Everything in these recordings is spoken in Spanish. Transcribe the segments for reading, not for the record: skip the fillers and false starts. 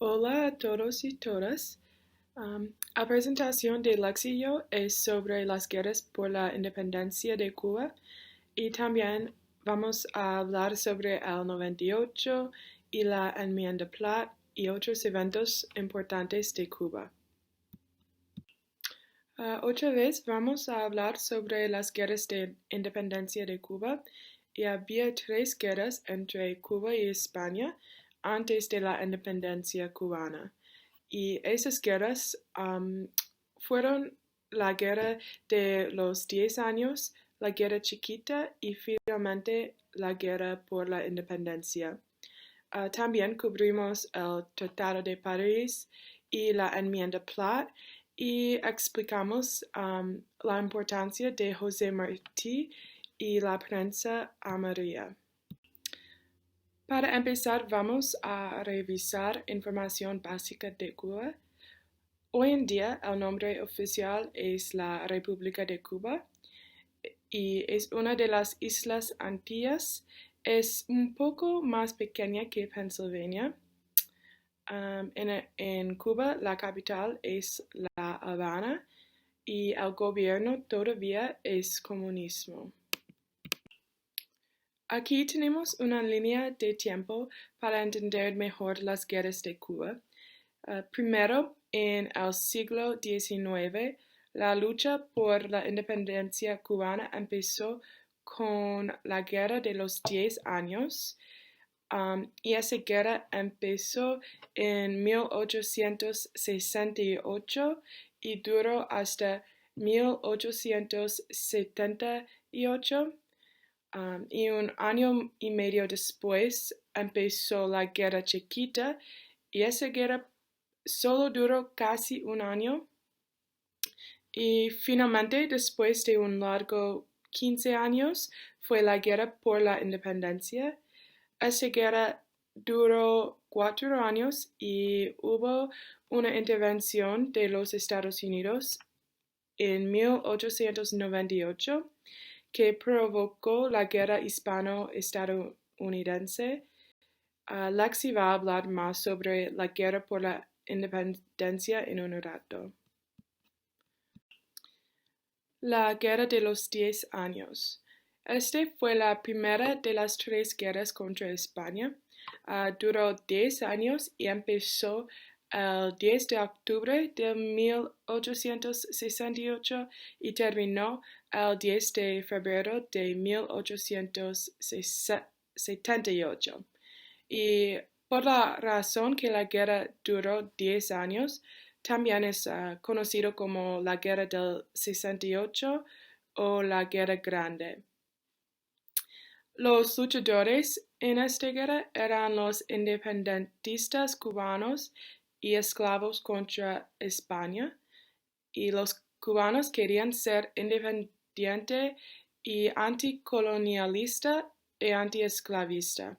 Hola a todos y todas. La presentación de Lexio es sobre las guerras por la independencia de Cuba y también vamos a hablar sobre el 98 y la enmienda Platt y otros eventos importantes de Cuba. Otra vez vamos a hablar sobre las guerras de independencia de Cuba y había tres guerras entre Cuba y España antes de la independencia cubana. Y esas guerras fueron la guerra de los 10 años, la guerra chiquita y finalmente la guerra por la independencia. También cubrimos el Tratado de París y la enmienda Platt y explicamos la importancia de José Martí y la prensa amarilla. Para empezar, vamos a revisar información básica de Cuba. Hoy en día, el nombre oficial es la República de Cuba y es una de las Islas Antillas. Es un poco más pequeña que Pennsylvania. En Cuba, la capital es La Habana y el gobierno todavía es comunismo. Aquí tenemos una línea de tiempo para entender mejor las guerras de Cuba. Primero, en el siglo XIX, la lucha por la independencia cubana empezó con la Guerra de los 10 años. Y esa guerra empezó en 1868 y duró hasta 1878. Y un año y medio después empezó la Guerra Chiquita y esa guerra solo duró casi un año. Y finalmente, después de un largo 15 años, fue la Guerra por la Independencia. Esa guerra duró 4 años y hubo una intervención de los Estados Unidos en 1898 que provocó la guerra hispano-estadounidense. Lexi va a hablar más sobre la guerra por la independencia en un rato. La Guerra de los 10 años. Esta fue la primera de las 3 guerras contra España. Duró 10 años y empezó el 10 de octubre de 1868 y terminó el 10 de febrero de 1878. Y por la razón que la guerra duró 10 años, también es conocido como la Guerra del 68 o la Guerra Grande. Los luchadores en esta guerra eran los independentistas cubanos y esclavos contra España, y los cubanos querían ser independiente y anticolonialista y antiesclavista.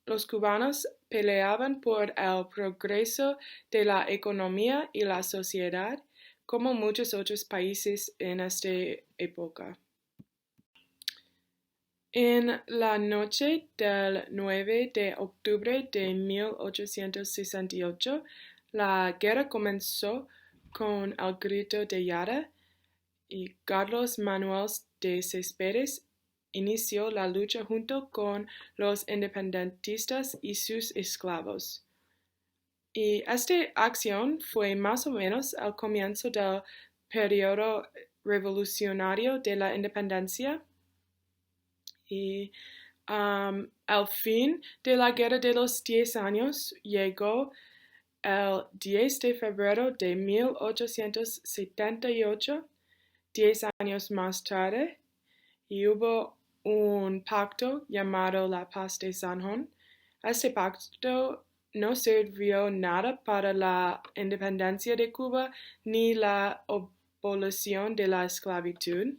Los cubanos peleaban por el progreso de la economía y la sociedad, como muchos otros países en esta época. En la noche del 9 de octubre de 1868, la guerra comenzó con el grito de guerra y Carlos Manuel de Céspedes inició la lucha junto con los independentistas y sus esclavos. Y esta acción fue más o menos al comienzo del periodo revolucionario de la independencia. Y al fin de la Guerra de los 10 años llegó el 10 de febrero de 1878, 10 años más tarde, y hubo un pacto llamado la Paz de San Juan. Este pacto no sirvió nada para la independencia de Cuba ni la abolición de la esclavitud.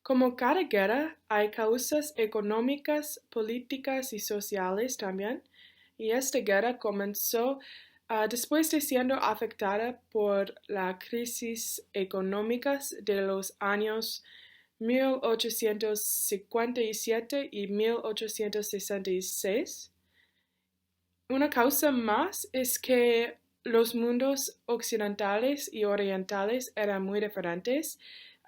Como cada guerra, hay causas económicas, políticas y sociales también, y esta guerra comenzó después de siendo afectada por la crisis económica de los años 1857 y 1866. Una causa más es que los mundos occidentales y orientales eran muy diferentes.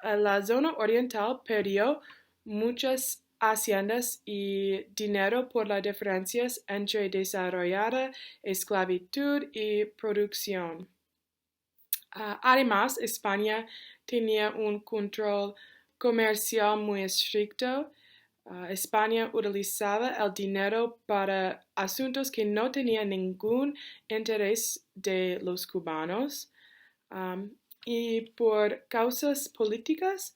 La zona oriental perdió muchas haciendas y dinero por las diferencias entre desarrollada esclavitud y producción. Además, España tenía un control comercial muy estricto. España utilizaba el dinero para asuntos que no tenían ningún interés de los cubanos. Y por causas políticas,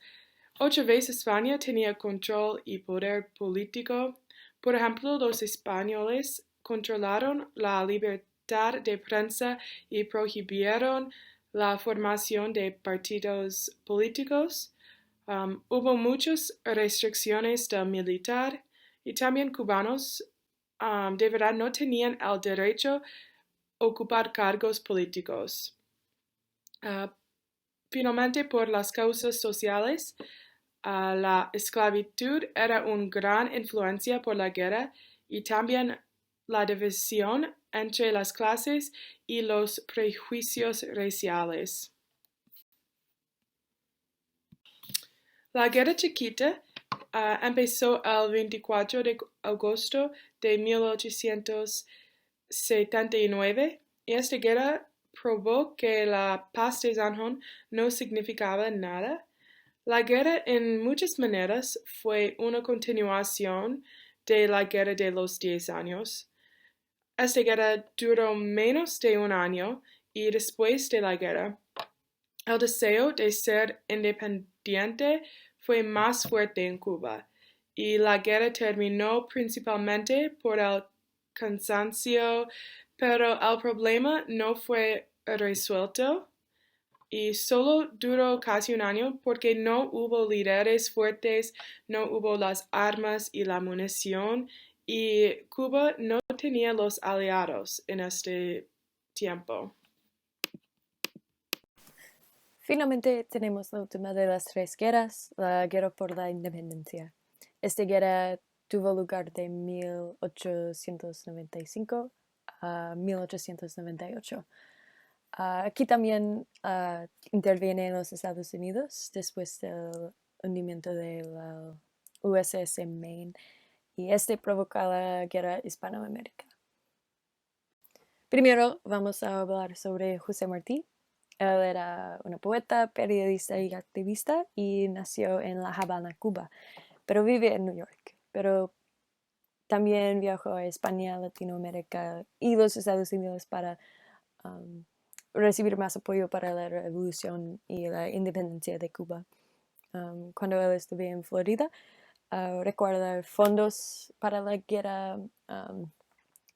8 veces España tenía control y poder político. Por ejemplo, los españoles controlaron la libertad de prensa y prohibieron la formación de partidos políticos. Hubo muchas restricciones del militar y también cubanos de verdad no tenían el derecho a ocupar cargos políticos. Finalmente, por las causas sociales, la esclavitud era una gran influencia por la guerra y también la división entre las clases y los prejuicios raciales. La Guerra Chiquita empezó el 24 de agosto de 1879 y esta guerra probó que la paz de Zanjón no significaba nada. La guerra en muchas maneras fue una continuación de la Guerra de los 10 años. Esta guerra duró menos de un año y después de la guerra, el deseo de ser independiente fue más fuerte en Cuba y la guerra terminó principalmente por el cansancio, pero el problema no fue resuelto y solo duró casi un año porque no hubo líderes fuertes, no hubo las armas y la munición y Cuba no tenía los aliados en este tiempo. Finalmente tenemos la última de las 3 guerras, la guerra por la independencia. Esta guerra tuvo lugar de 1895 a 1898. Aquí también intervienen los Estados Unidos después del hundimiento de la USS Maine y este provoca la guerra hispanoamérica. Primero vamos a hablar sobre José Martí. Él era un poeta, periodista y activista y nació en La Habana, Cuba, pero vive en New York. Pero también viajó a España, Latinoamérica y los Estados Unidos para recibir más apoyo para la revolución y la independencia de Cuba. Cuando él estuvo en Florida, recuerda fondos para la guerra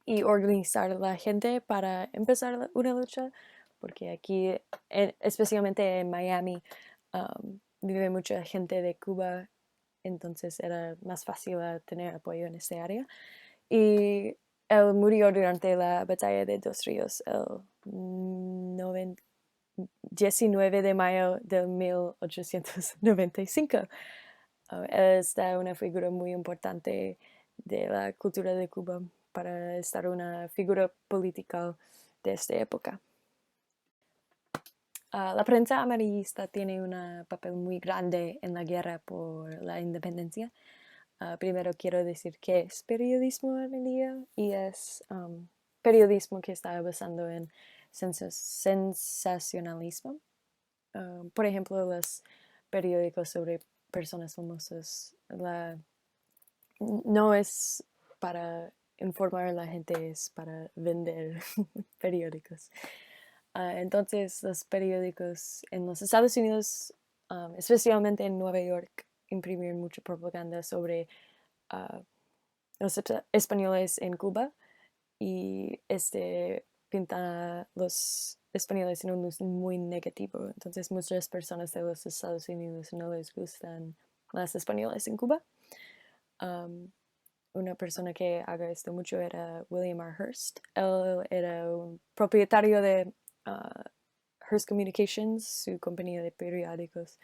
y organizar a la gente para empezar una lucha, porque aquí, especialmente en Miami, vive mucha gente de Cuba, entonces era más fácil tener apoyo en esta área. Y él murió durante la batalla de Dos Ríos el 19 de mayo de 1895. Él es una figura muy importante de la cultura de Cuba para estar una figura política de esta época. La prensa amarillista tiene un papel muy grande en la guerra por la independencia. Primero quiero decir que es periodismo amarillo y es periodismo que está basado en sensacionalismo. Por ejemplo, los periódicos sobre personas famosas no es para informar a la gente, es para vender periódicos. Entonces los periódicos en los Estados Unidos, especialmente en Nueva York, imprimían mucha propaganda sobre los españoles en Cuba y pinta a los españoles en un luz muy negativo. Entonces muchas personas de los Estados Unidos no les gustan los españoles en Cuba. Una persona que haga esto mucho era William R. Hearst. Él era un propietario de Hearst Communications, su compañía de periódicos.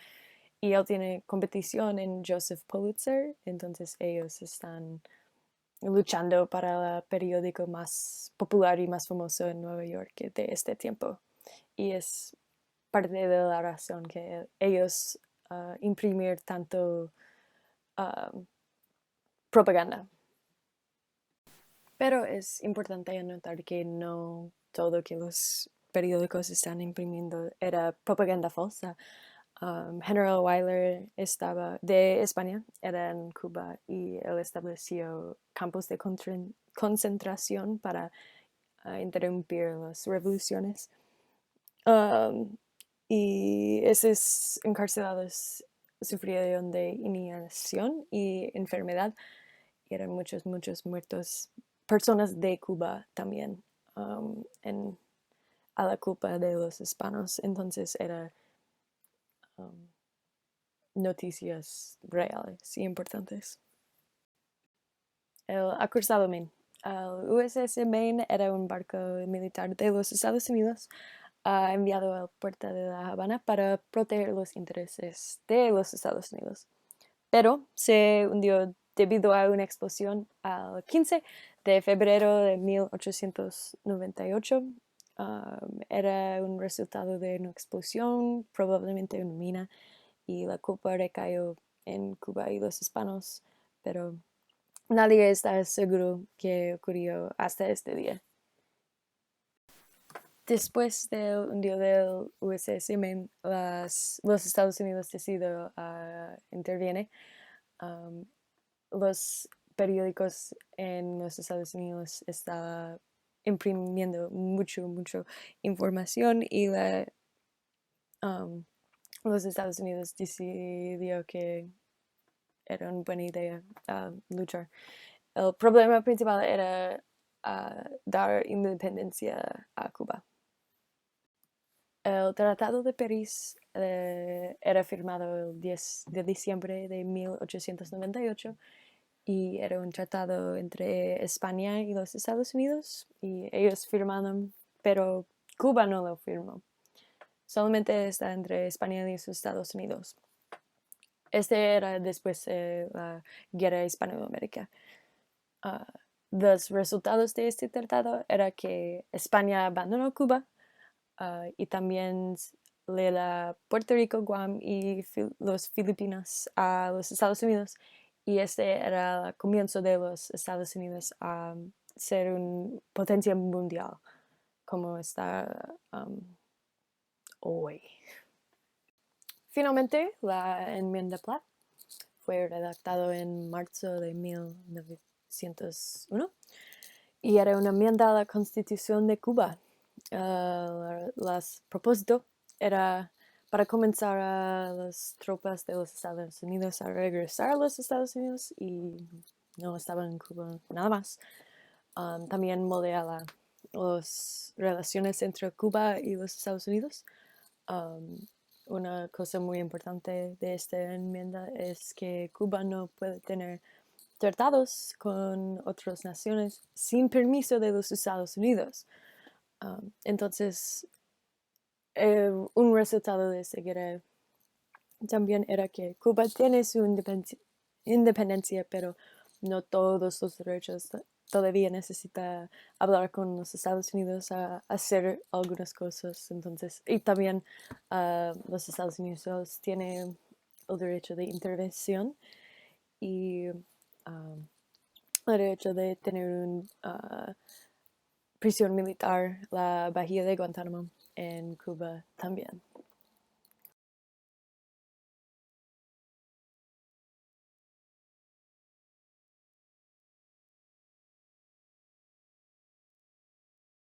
y él tiene competición en Joseph Pulitzer, entonces ellos están luchando para el periódico más popular y más famoso en Nueva York de este tiempo. Y es parte de la razón que ellos imprimir tanto propaganda. Pero es importante anotar que no todo que los periódicos están imprimiendo era propaganda falsa. General Weyler estaba de España, era en Cuba y él estableció campos de concentración para interrumpir las revoluciones. Y esos encarcelados sufrieron de inanición y enfermedad. Y eran muchos muertos. Personas de Cuba también, a la culpa de los hispanos. Entonces era noticias reales y importantes. El acusado Maine. El USS Maine era un barco militar de los Estados Unidos enviado al puerto de La Habana para proteger los intereses de los Estados Unidos. Pero se hundió debido a una explosión al 15 de febrero de 1898. Era un resultado de una explosión, probablemente una mina, y la culpa recayó en Cuba y los hispanos, pero nadie está seguro qué ocurrió hasta este día. Después del hundido del USS Maine, los Estados Unidos decidieron intervenir. Los periódicos en los Estados Unidos estaban imprimiendo mucho información y los Estados Unidos decidió que era una buena idea luchar. El problema principal era dar independencia a Cuba. El Tratado de París era firmado el 10 de diciembre de 1898 y era un tratado entre España y los Estados Unidos y ellos firmaron, pero Cuba no lo firmó. Solamente está entre España y los Estados Unidos. Este era después de la guerra hispanoamérica. Los resultados de este tratado era que España abandonó Cuba y también le da Puerto Rico, Guam y los Filipinas a los Estados Unidos. Y este era el comienzo de los Estados Unidos a ser una potencia mundial, como está hoy. Finalmente, la enmienda Platt fue redactada en marzo de 1901 y era una enmienda a la Constitución de Cuba. Propósito era para comenzar a las tropas de los Estados Unidos a regresar a los Estados Unidos y no estaban en Cuba nada más. También modelaba las relaciones entre Cuba y los Estados Unidos. Una cosa muy importante de esta enmienda es que Cuba no puede tener tratados con otras naciones sin permiso de los Estados Unidos. Entonces, un resultado de esta guerra también era que Cuba tiene su independencia, pero no todos los derechos. Todavía necesita hablar con los Estados Unidos a hacer algunas cosas. Entonces, y también los Estados Unidos tienen el derecho de intervención y el derecho de tener una prisión militar, la Bahía de Guantánamo en Cuba también.